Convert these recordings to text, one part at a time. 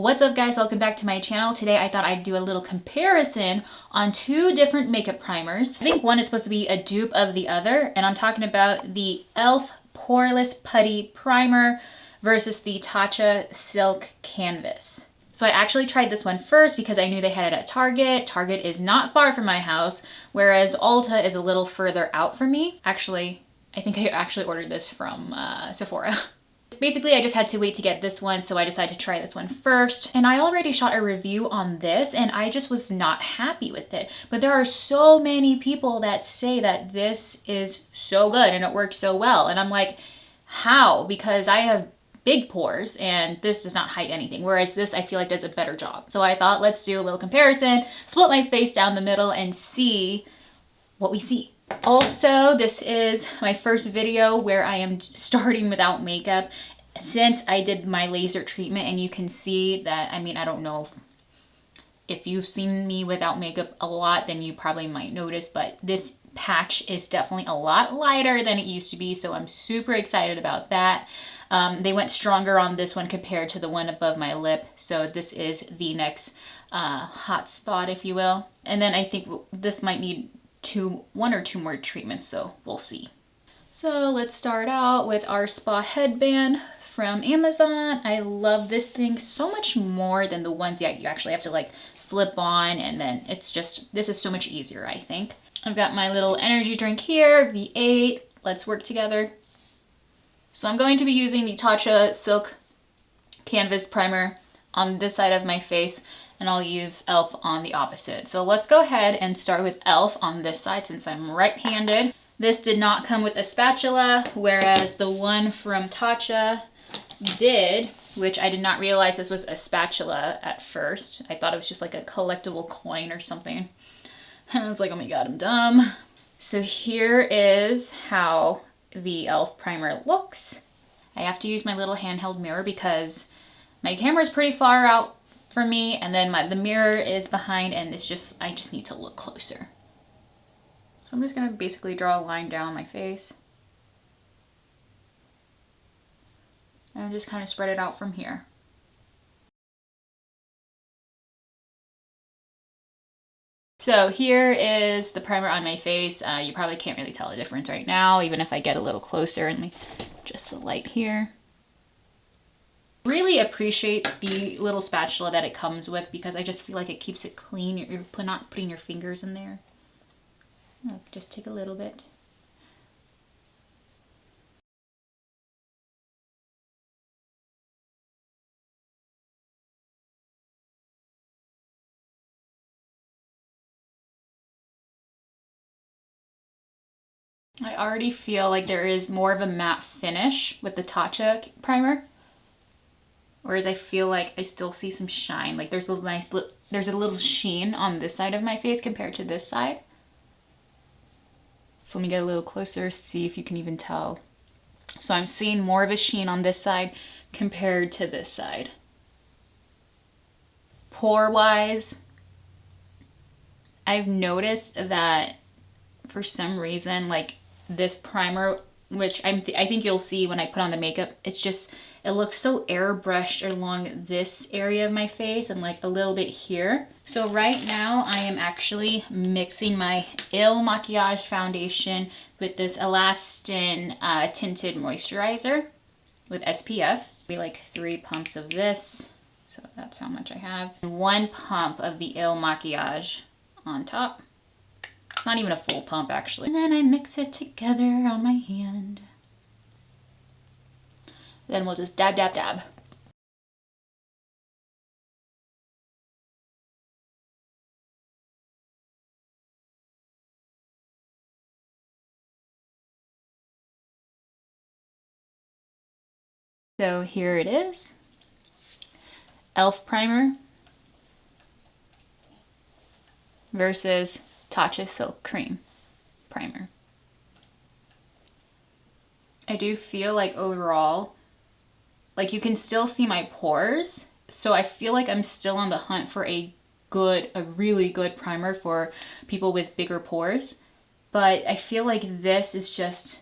What's up guys, welcome back to my channel. Today I thought I'd do a little comparison on two different makeup primers. I think one is supposed to be a dupe of the other, and I'm talking about the e.l.f. Poreless Putty Primer versus the Tatcha Silk Canvas. So I actually tried this one first because I knew they had it at Target. Target is not far from my house, whereas Ulta is a little further out for me. Actually, I think I actually ordered this from Sephora. Basically, I just had to wait to get this one, so I decided to try this one first. And I already shot a review on this, and I just was not happy with it. But there are so many people that say that this is so good and it works so well. And I'm like, how? Because I have big pores and this does not hide anything. Whereas this, I feel like, does a better job. So I thought, let's do a little comparison, split my face down the middle and see what we see. Also, this is my first video where I am starting without makeup since I did my laser treatment, and you can see that, I mean, I don't know if you've seen me without makeup a lot, then you probably might notice, but this patch is definitely a lot lighter than it used to be, so I'm super excited about that. They went stronger on this one compared to the one above my lip, so this is the next hot spot, if you will. And then I think this might need one or two more treatments, so we'll see. So let's start out with our spa headband from Amazon. I love this thing so much more than the ones you actually have to like slip on, and then it's just, this is so much easier, I think. I've got my little energy drink here, V8. Let's work together. So I'm going to be using the Tatcha Silk Canvas Primer on this side of my face, and I'll use e.l.f. on the opposite. So let's go ahead and start with e.l.f. on this side since I'm right-handed. This did not come with a spatula, whereas the one from Tatcha did, which I did not realize this was a spatula at first. I thought it was just like a collectible coin or something. And I was like, oh my god, I'm dumb. So here is how the e.l.f. primer looks. I have to use my little handheld mirror because my camera is pretty far out for me, and then the mirror is behind, and I just need to look closer. So I'm just gonna basically draw a line down my face and just kind of spread it out from here. So here is the primer on my face. You probably can't really tell the difference right now, even if I get a little closer and just the light here. Really appreciate the little spatula that it comes with because I just feel like it keeps it clean. You're not putting your fingers in there. Just take a little bit. I already feel like there is more of a matte finish with the Tatcha primer. Whereas I feel like I still see some shine. Like there's a little sheen on this side of my face compared to this side. So let me get a little closer, see if you can even tell. So I'm seeing more of a sheen on this side compared to this side. Pore-wise, I've noticed that for some reason, like this primer, which I think you'll see when I put on the makeup, it looks so airbrushed along this area of my face and like a little bit here. So right now I am actually mixing my e.l.f. Maquillage Foundation with this Elastin tinted moisturizer with SPF. Be like 3 pumps of this, so that's how much I have. And 1 pump of the e.l.f. Maquillage on top. It's not even a full pump actually. And then I mix it together on my hand. Then we'll just dab, dab, dab. So here it is. e.l.f. primer versus Tatcha Silk Cream primer. I do feel like overall, like you can still see my pores, so I feel like I'm still on the hunt for a really good primer for people with bigger pores. But I feel like this is just,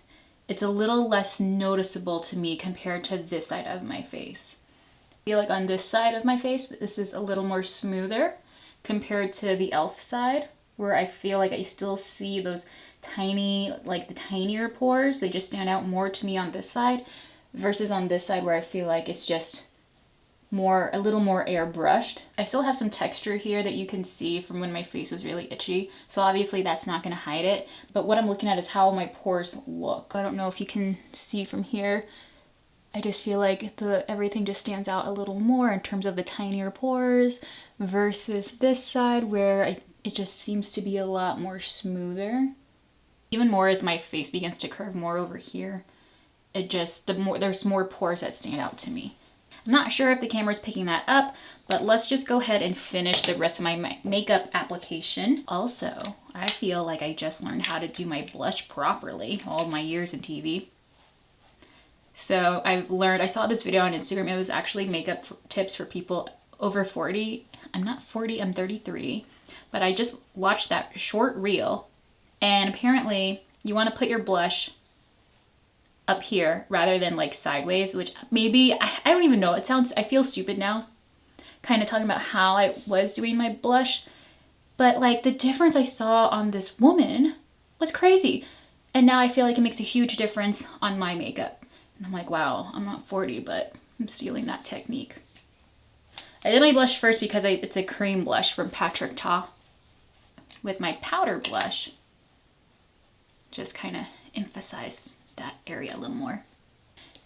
it's a little less noticeable to me compared to this side of my face. I feel like on this side of my face, this is a little more smoother compared to the e.l.f. side, where I feel like I still see those tiny, like the tinier pores. They just stand out more to me on this side versus on this side where I feel like it's just more, a little more airbrushed. I still have some texture here that you can see from when my face was really itchy. So obviously that's not gonna hide it. But what I'm looking at is how my pores look. I don't know if you can see from here. I just feel like everything just stands out a little more in terms of the tinier pores versus this side where it just seems to be a lot more smoother. Even more as my face begins to curve more over here. It just, there's more pores that stand out to me. I'm not sure if the camera's picking that up, but let's just go ahead and finish the rest of my makeup application. Also, I feel like I just learned how to do my blush properly, all my years in TV. So I saw this video on Instagram. It was actually makeup tips for people over 40. I'm not 40, I'm 33. But I just watched that short reel, and apparently you want to put your blush up here rather than like sideways, which maybe, I don't even know. I feel stupid now, kind of talking about how I was doing my blush. But like the difference I saw on this woman was crazy. And now I feel like it makes a huge difference on my makeup. And I'm like, wow, I'm not 40, but I'm stealing that technique. I did my blush first because it's a cream blush from Tatcha with my powder blush. Just kind of emphasize that area a little more.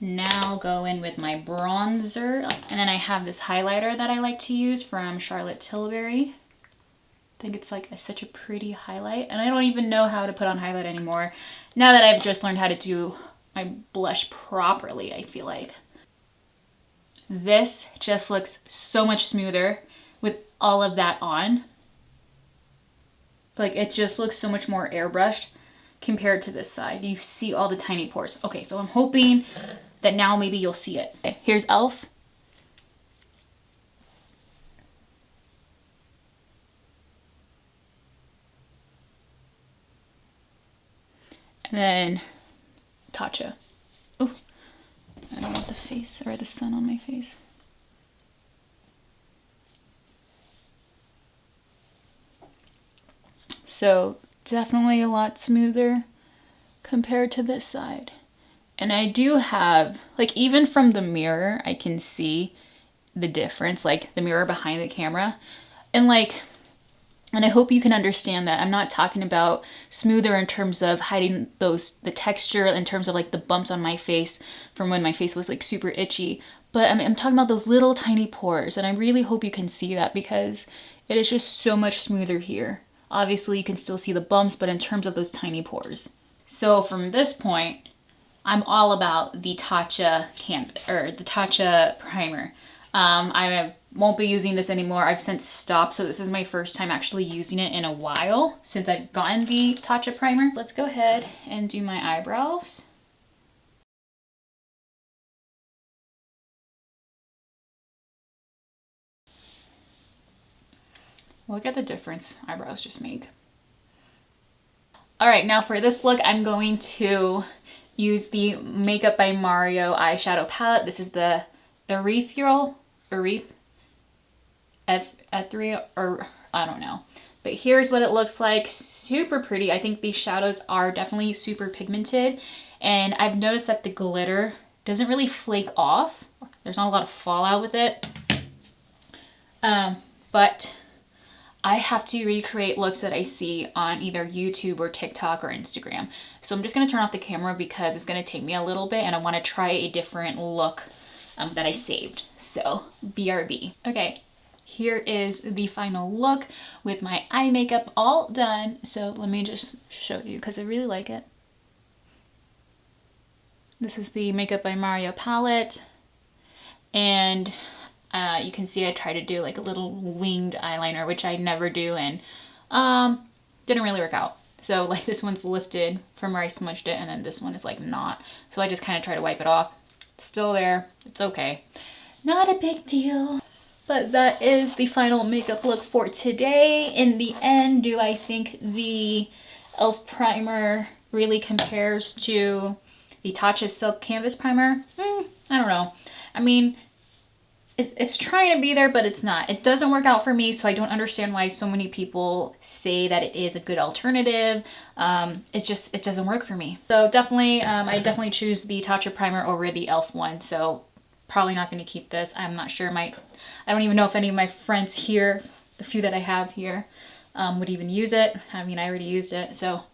Now go in with my bronzer, and then I have this highlighter that I like to use from Charlotte Tilbury. I think it's like such a pretty highlight, and I don't even know how to put on highlight anymore now that I've just learned how to do my blush properly. I feel like this just looks so much smoother with all of that on. Like it just looks so much more airbrushed compared to this side. You see all the tiny pores. Okay, so I'm hoping that now maybe you'll see it. Okay, here's e.l.f. And then Tatcha. Oh, I don't want the face or the sun on my face. So definitely a lot smoother compared to this side. And I do have, like even from the mirror, I can see the difference, like the mirror behind the camera. And I hope you can understand that I'm not talking about smoother in terms of hiding the texture, in terms of like the bumps on my face from when my face was like super itchy. But I'm talking about those little tiny pores, and I really hope you can see that because it is just so much smoother here. Obviously you can still see the bumps, but in terms of those tiny pores. So from this point, I'm all about the Tatcha canvas, or the Tatcha primer. I won't be using this anymore. I've since stopped, so this is my first time actually using it in a while since I've gotten the Tatcha primer. Let's go ahead and do my eyebrows. Look at the difference eyebrows just make. All right, now for this look, I'm going to use the Makeup by Mario eyeshadow palette. This is the ethereal, or I don't know. But here's what it looks like. Super pretty. I think these shadows are definitely super pigmented. And I've noticed that the glitter doesn't really flake off. There's not a lot of fallout with it. But I have to recreate looks that I see on either YouTube or TikTok or Instagram. So I'm just going to turn off the camera because it's going to take me a little bit and I want to try a different look that I saved. So BRB. Okay, here is the final look with my eye makeup all done. So let me just show you because I really like it. This is the Makeup by Mario palette. And you can see I try to do like a little winged eyeliner, which I never do, and didn't really work out. So like this one's lifted from where I smudged it, and then this one is like not. So I just kind of try to wipe it off. It's still there. It's okay. Not a big deal. But that is the final makeup look for today. In the end, do I think the e.l.f. primer really compares to the Tatcha Silk Canvas Primer? I don't know. I mean, it's trying to be there, but it's not. It doesn't work out for me, so I don't understand why so many people say that it is a good alternative. It doesn't work for me. So definitely, I definitely choose the Tatcha primer over the e.l.f. one. So probably not going to keep this. I'm not sure. I don't even know if any of my friends here, the few that I have here, would even use it. I mean, I already used it, so.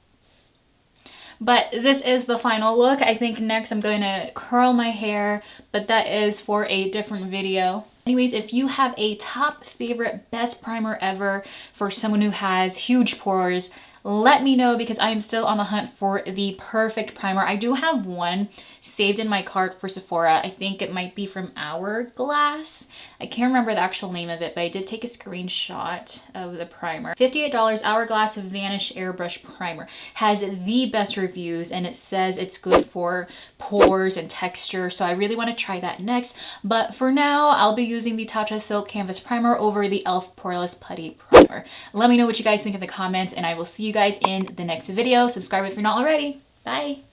But this is the final look. I think next I'm going to curl my hair, but that is for a different video. Anyways, if you have a top favorite best primer ever for someone who has huge pores, let me know, because I am still on the hunt for the perfect primer. I do have one saved in my cart for Sephora. I think it might be from Hourglass. I can't remember the actual name of it, but I did take a screenshot of the primer. $58 Hourglass Vanish Airbrush Primer. Has the best reviews, and it says it's good for pores and texture, so I really want to try that next. But for now, I'll be using the Tatcha Silk Canvas Primer over the e.l.f. Poreless Putty Primer. Let me know what you guys think in the comments, and I will see you guys in the next video. Subscribe if you're not already. Bye!